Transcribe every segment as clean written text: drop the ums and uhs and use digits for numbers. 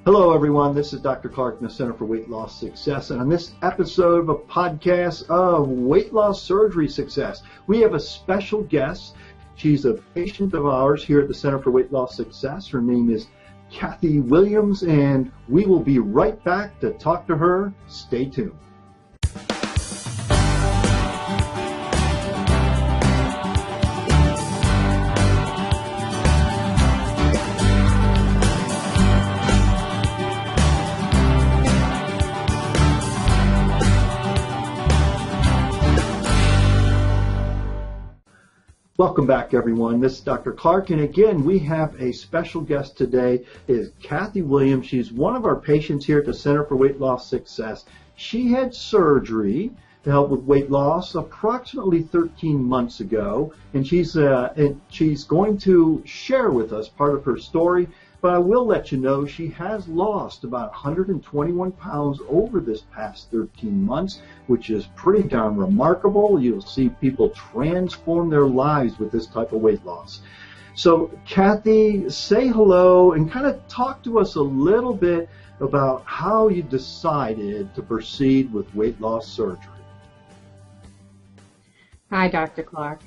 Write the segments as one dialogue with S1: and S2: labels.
S1: Hello, everyone. This is Dr. Clark from the Center for Weight Loss Success. And on this episode of a podcast of weight loss surgery success, we have a special guest. She's a patient of ours here at the Center for Weight Loss Success. Her name is Kathy Williams, and we will be right back to talk to her. Stay tuned. Welcome back, everyone. This is Dr. Clark, and again, we have a special guest today. It is Kathy Williams. She's one of our patients here at the Center for Weight Loss Success. She had surgery to help with weight loss approximately 13 months ago, and she's going to share with us part of her story. But I will let you know she has lost about 121 pounds over this past 13 months, which is pretty darn remarkable. You'll see people transform their lives with this type of weight loss. So, Kathy, say hello and kind of talk to us a little bit about how you decided to proceed with weight loss surgery.
S2: Hi, Dr. Clark.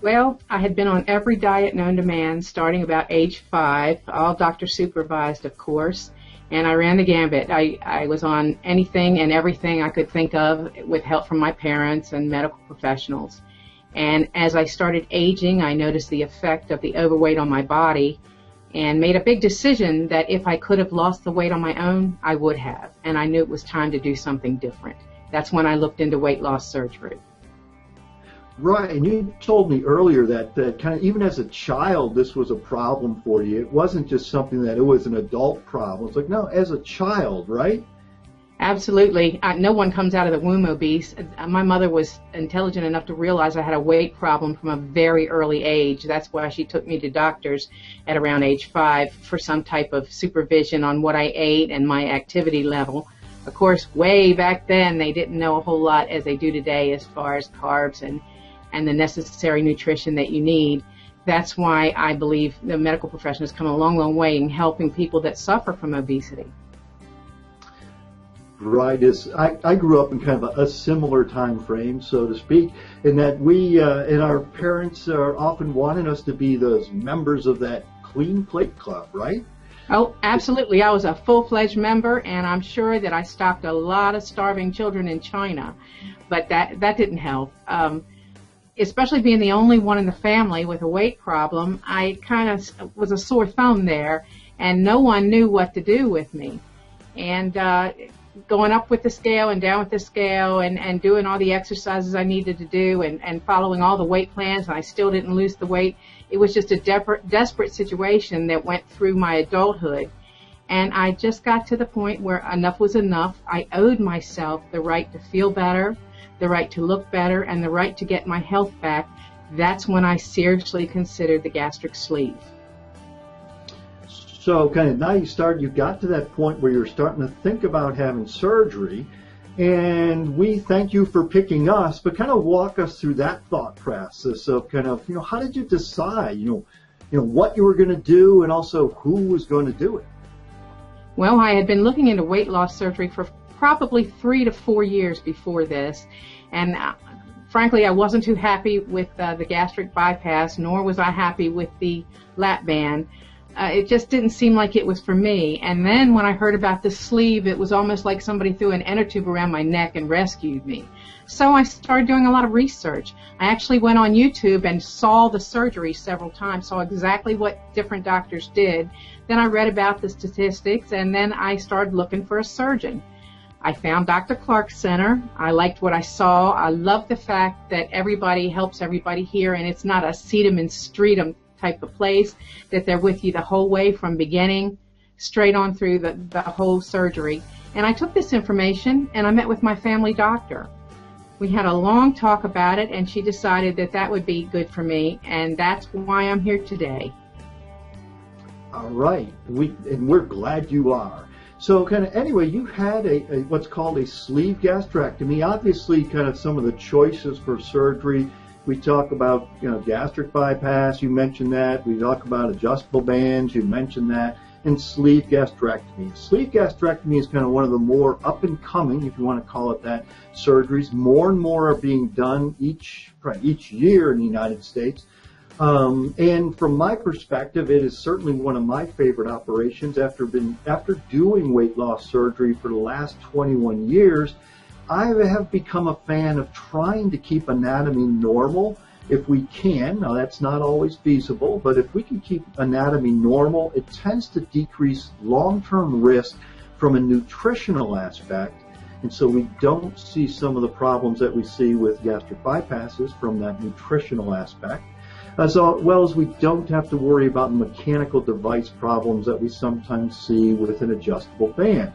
S2: Well, I had been on every diet known to man starting about age 5, all doctor supervised, of course, and I ran the gambit. I was on anything and everything I could think of with help from my parents and medical professionals. And as I started aging, I noticed the effect of the overweight on my body and made a big decision that if I could have lost the weight on my own, I would have. And I knew it was time to do something different. That's when I looked into weight loss surgery.
S1: Right, and you told me earlier that kind of even as a child, this was a problem for you. It wasn't just something that it was an adult problem. It's like, no, as a child, right?
S2: Absolutely. No one comes out of the womb obese. My mother was intelligent enough to realize I had a weight problem from a very early age. That's why she took me to doctors at around age 5 for some type of supervision on what I ate and my activity level. Of course, way back then, they didn't know a whole lot as they do today as far as carbs and the necessary nutrition that you need. That's why I believe the medical profession has come a long, long way in helping people that suffer from obesity.
S1: Right. I grew up in kind of a similar time frame, so to speak, in that we and our parents are often wanting us to be those members of that clean plate club, right?
S2: Oh, absolutely. I was a full-fledged member, and I'm sure that I stopped a lot of starving children in China, but that didn't help. Especially being the only one in the family with a weight problem, I kind of was a sore thumb there, and no one knew what to do with me. And going up with the scale and down with the scale and doing all the exercises I needed to do and following all the weight plans, and I still didn't lose the weight. It was just a desperate situation that went through my adulthood. And I just got to the point where enough was enough. I owed myself the right to feel better, the right to look better, and the right to get my health back. That's when I seriously considered the gastric sleeve.
S1: So kind of now you got to that point where you're starting to think about having surgery, and we thank you for picking us, but kind of walk us through that thought process of kind of, how did you decide, what you were going to do and also who was going to do it?
S2: Well, I had been looking into weight loss surgery for probably 3 to 4 years before this, and frankly, I wasn't too happy with the gastric bypass, nor was I happy with the lap band. It just didn't seem like it was for me. And then when I heard about the sleeve, it was almost like somebody threw an inner tube around my neck and rescued me. So I started doing a lot of research. I actually went on YouTube and saw the surgery several times, saw exactly what different doctors did. Then I read about the statistics, and then I started looking for a surgeon. I found Dr. Clark's center. I liked what I saw. I love the fact that everybody helps everybody here, and it's not a see 'em and street 'em type of place, that they're with you the whole way from beginning straight on through the whole surgery. And I took this information and I met with my family doctor. We had a long talk about it, and she decided that that would be good for me, and that's why I'm here today.
S1: All right. We're glad you are. So kind of anyway, you had a what's called a sleeve gastrectomy. Obviously, kind of some of the choices for surgery. We talk about gastric bypass. You mentioned that. We talk about adjustable bands. You mentioned that. and sleeve gastrectomy. Sleeve gastrectomy is kind of one of the more up and coming, if you want to call it that, surgeries. More and more are being done each year in the United States. And from my perspective, it is certainly one of my favorite operations. After doing weight loss surgery for the last 21 years, I have become a fan of trying to keep anatomy normal if we can. Now, that's not always feasible, but if we can keep anatomy normal, it tends to decrease long-term risk from a nutritional aspect. And so we don't see some of the problems that we see with gastric bypasses from that nutritional aspect, as well as we don't have to worry about mechanical device problems that we sometimes see with an adjustable band.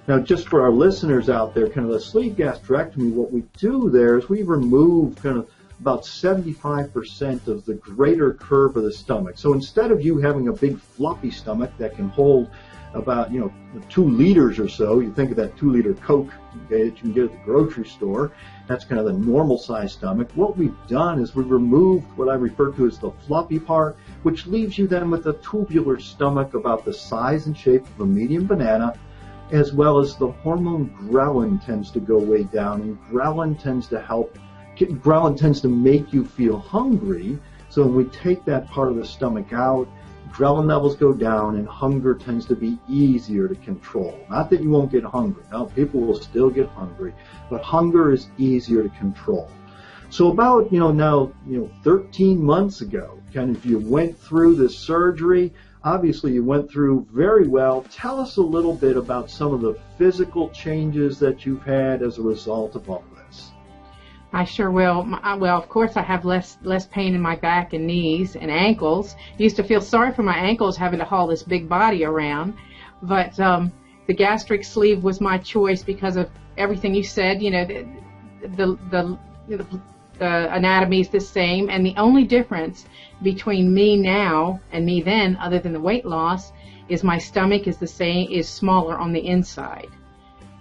S1: Now, just for our listeners out there, kind of the sleeve gastrectomy, what we do there is we remove kind of about 75% of the greater curve of the stomach. So instead of you having a big floppy stomach that can hold about 2 liters or so, you think of that 2-liter Coke, okay, that you can get at the grocery store. That's kind of the normal size stomach. What we've done is we've removed what I refer to as the floppy part, which leaves you then with a tubular stomach about the size and shape of a medium banana, as well as the hormone ghrelin tends to go way down, and ghrelin tends to make you feel hungry. So when we take that part of the stomach out, ghrelin levels go down, and hunger tends to be easier to control. Not that you won't get hungry. No, people will still get hungry, but hunger is easier to control. So about 13 months ago, kind of you went through this surgery. Obviously, you went through very well. Tell us a little bit about some of the physical changes that you've had as a result of all this.
S2: I sure will. Well, of course, I have less pain in my back and knees and ankles. I used to feel sorry for my ankles having to haul this big body around, but the gastric sleeve was my choice because of everything you said. The anatomy is the same, and the only difference between me now and me then, other than the weight loss, is my stomach is smaller on the inside.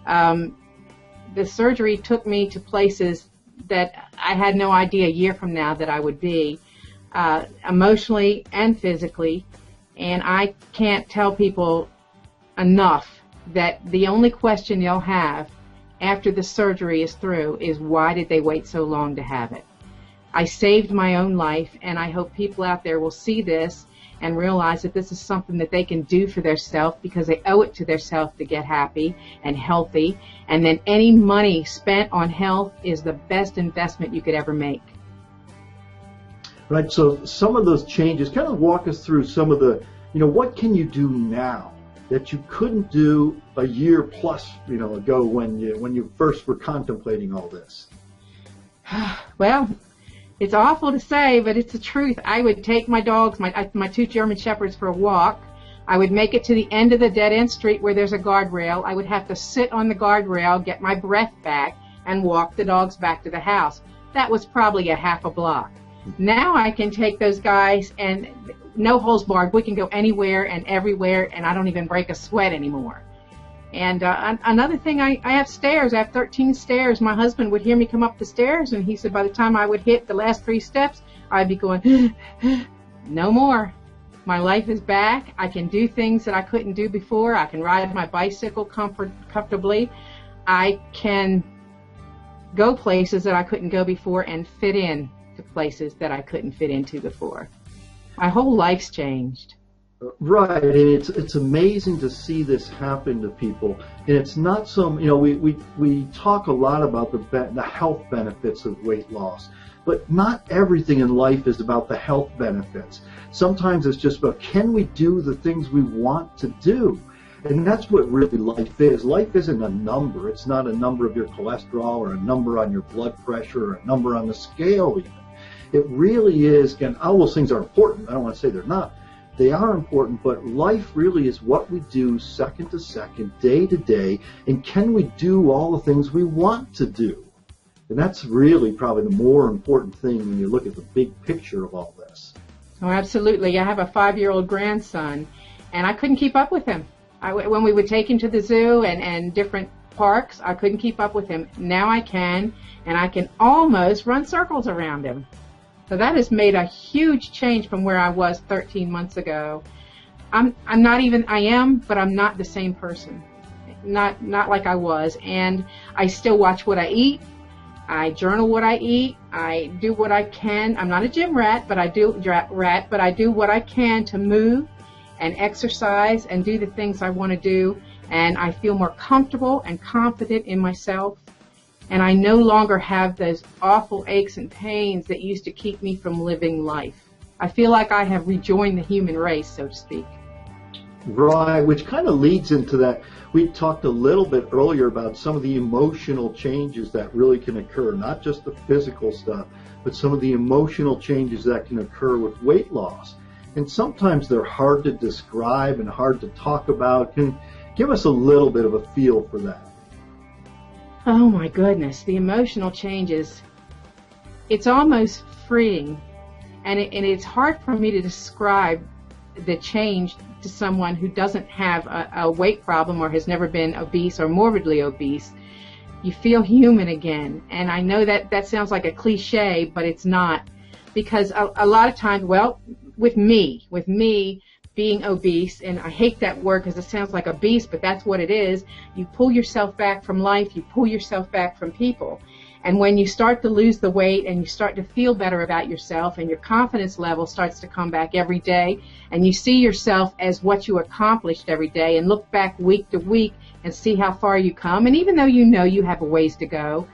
S2: The surgery took me to places that I had no idea a year from now that I would be, emotionally and physically, and I can't tell people enough that the only question they'll have after the surgery is through is, why did they wait so long to have it? I saved my own life, and I hope people out there will see this and realize that this is something that they can do for their self, because they owe it to their self to get happy and healthy, and then any money spent on health is the best investment you could ever make.
S1: Right, so some of those changes, kind of walk us through some of the, what can you do now that you couldn't do a year plus, ago when you first were contemplating all this?
S2: Well, it's awful to say, but it's the truth. I would take my dogs, my 2 German Shepherds, for a walk. I would make it to the end of the dead-end street where there's a guardrail. I would have to sit on the guardrail, get my breath back, and walk the dogs back to the house. That was probably a half a block. Now I can take those guys, and no holes barred. We can go anywhere and everywhere, and I don't even break a sweat anymore. And another thing, I have stairs. I have 13 stairs. My husband would hear me come up the stairs, and he said by the time I would hit the last 3 steps, I'd be going, no more. My life is back. I can do things that I couldn't do before. I can ride my bicycle comfortably. I can go places that I couldn't go before and fit in to places that I couldn't fit into before. My whole life's changed.
S1: Right, and it's amazing to see this happen to people. And it's not some, we talk a lot about the health benefits of weight loss, but not everything in life is about the health benefits. Sometimes it's just about, can we do the things we want to do? And that's what really life is. Life isn't a number. It's not a number of your cholesterol or a number on your blood pressure or a number on the scale even. It really is, and all those things are important. I don't want to say they're not. They are important, but life really is what we do second to second, day to day, and can we do all the things we want to do? And that's really probably the more important thing when you look at the big picture of all this.
S2: Oh, absolutely. I have a 5-year-old grandson, and I couldn't keep up with him. When we would take him to the zoo and different parks, I couldn't keep up with him. Now I can, and I can almost run circles around him. So that has made a huge change from where I was 13 months ago. I'm not even, I am, but I'm not the same person. Not like I was. And I still watch what I eat. I journal what I eat. I do what I can. I'm not a gym rat, but I do what I can to move and exercise and do the things I want to do. And I feel more comfortable and confident in myself. And I no longer have those awful aches and pains that used to keep me from living life. I feel like I have rejoined the human race, so to speak.
S1: Right, which kind of leads into that. We talked a little bit earlier about some of the emotional changes that really can occur, not just the physical stuff, but some of the emotional changes that can occur with weight loss. And sometimes they're hard to describe and hard to talk about. Can give us a little bit of a feel for that.
S2: Oh my goodness, the emotional changes. It's almost freeing, and it's hard for me to describe the change to someone who doesn't have a weight problem or has never been obese or morbidly obese. You feel human again. And I know that sounds like a cliche, but it's not. Because a lot of times, well, with me being obese, and I hate that word because it sounds like a beast, but that's what it is. You pull yourself back from life. You pull yourself back from people. And when you start to lose the weight and you start to feel better about yourself and your confidence level starts to come back every day and you see yourself as what you accomplished every day and look back week to week and see how far you come, and even though you know you have a ways to go,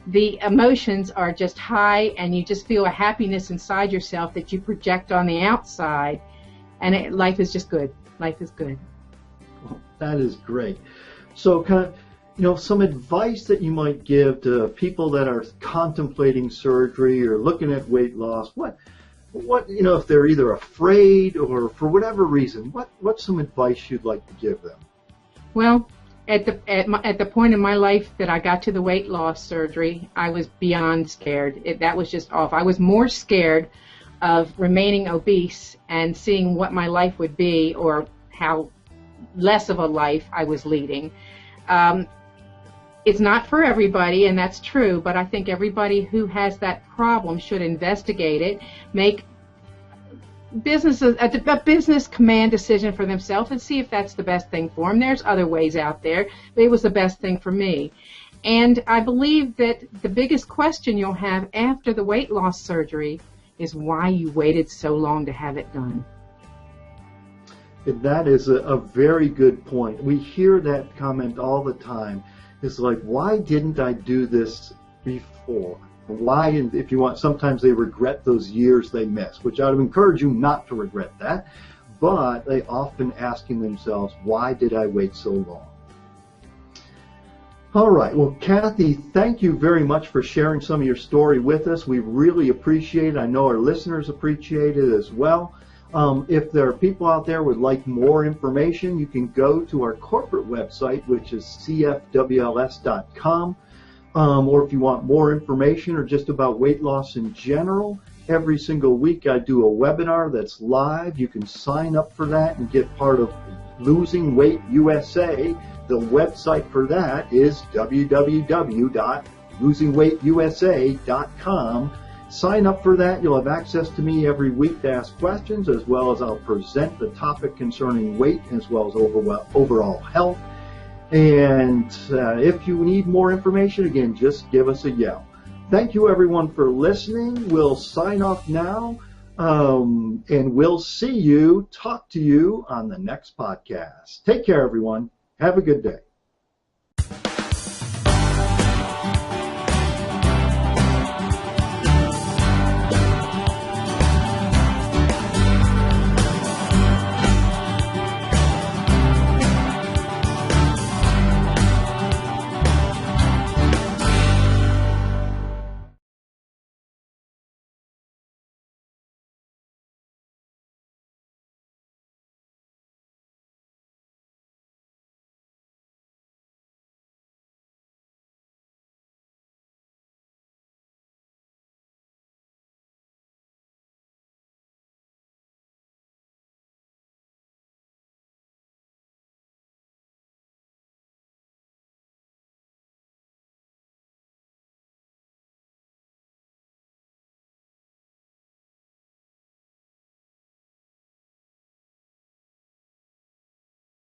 S2: the emotions are just high and you just feel a happiness inside yourself that you project on the outside, and life is just good. Life is good.
S1: Well, that is great. So kind of, some advice that you might give to people that are contemplating surgery or looking at weight loss. What, if they're either afraid or for whatever reason, what's some advice you'd like to give them?
S2: Well, at the point in my life that I got to the weight loss surgery, I was beyond scared. That was just off. I was more scared of remaining obese and seeing what my life would be or how less of a life I was leading. It's not for everybody, and that's true, but I think everybody who has that problem should investigate it, make a business command decision for themselves and see if that's the best thing for them. There's other ways out there, but it was the best thing for me. And I believe that the biggest question you'll have after the weight loss surgery is why you waited so long to have it done.
S1: And that is a very good point. We hear that comment all the time. It's like, why didn't I do this before? Why, if you want, sometimes they regret those years they missed, which I would encourage you not to regret that, but they often asking themselves, why did I wait so long? All right. Well, Kathy, thank you very much for sharing some of your story with us. We really appreciate it. I know our listeners appreciate it as well. If there are people out there who would like more information, you can go to our corporate website, which is cfwls.com. Or if you want more information or just about weight loss in general, every single week I do a webinar that's live. You can sign up for that and get part of Losing Weight USA. The website for that is www.losingweightUSA.com. Sign up for that. You'll have access to me every week to ask questions, as well as I'll present the topic concerning weight as well as overall health. And if you need more information, again, just give us a yell. Thank you, everyone, for listening. We'll sign off now, and we'll talk to you on the next podcast. Take care, everyone. Have a good day.